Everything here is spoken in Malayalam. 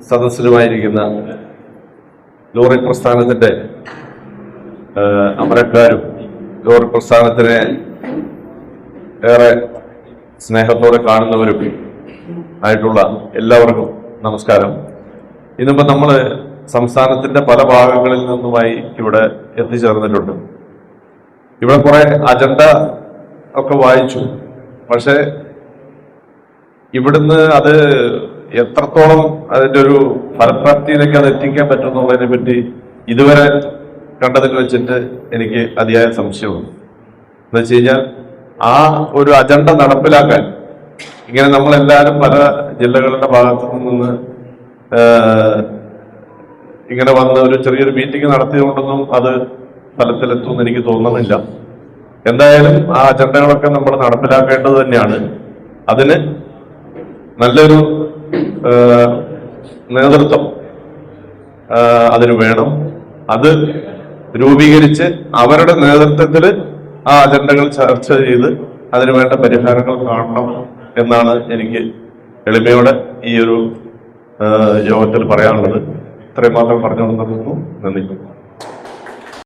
സദസ്സിലുമായിരിക്കുന്ന ലോറി പ്രസ്ഥാനത്തിന്റെ അമരക്കാരും ലോറി പ്രസ്ഥാനത്തിനെ ഏറെ സ്നേഹത്തോടെ കാണുന്നവരും ആയിട്ടുള്ള എല്ലാവർക്കും നമസ്കാരം. ഇന്നിപ്പോ നമ്മള് സംസ്ഥാനത്തിന്റെ പല ഭാഗങ്ങളിൽ നിന്നുമായി ഇവിടെ എത്തിച്ചേർന്നിട്ടുണ്ട്. ഇവിടെ കുറെ അജണ്ട ഒക്കെ വായിച്ചു. പക്ഷെ ഇവിടുന്ന് അത് എത്രത്തോളം അതിന്റെ ഒരു ഫലപ്രാപ്തിയിലേക്ക് അത് എത്തിക്കാൻ പറ്റുമെന്നുള്ളതിനെ പറ്റി ഇതുവരെ കണ്ടതിൽ വെച്ചിട്ട് എനിക്ക് അതിയായ സംശയമുണ്ട്. എന്ന് വെച്ച് കഴിഞ്ഞാൽ ആ ഒരു അജണ്ട നടപ്പിലാക്കാൻ ഇങ്ങനെ നമ്മളെല്ലാവരും പല ജില്ലകളുടെ ഭാഗത്തു നിന്ന് ഇങ്ങനെ വന്ന് ഒരു ചെറിയൊരു മീറ്റിംഗ് നടത്തിയതുകൊണ്ടൊന്നും അത് ഫലത്തിലെത്തുമെന്ന് എനിക്ക് തോന്നുന്നില്ല. എന്തായാലും ആ അജണ്ടകളൊക്കെ നമ്മൾ നടപ്പിലാക്കേണ്ടത് തന്നെയാണ്. അതിന് നല്ലൊരു നേതൃത്വം അതിന് വേണം. അത് രൂപീകരിച്ച് അവരുടെ നേതൃത്വത്തിൽ ആ അജണ്ടകൾ ചർച്ച ചെയ്ത് അതിന് വേണ്ട പരിഹാരങ്ങൾ കാണണം എന്നാണ് എനിക്ക് എളിമയോടെ ഈ ഒരു യോഗത്തിൽ പറയാനുള്ളത്. ഇത്രയും മാത്രം പറഞ്ഞു നിർത്തുന്നു. നന്ദി.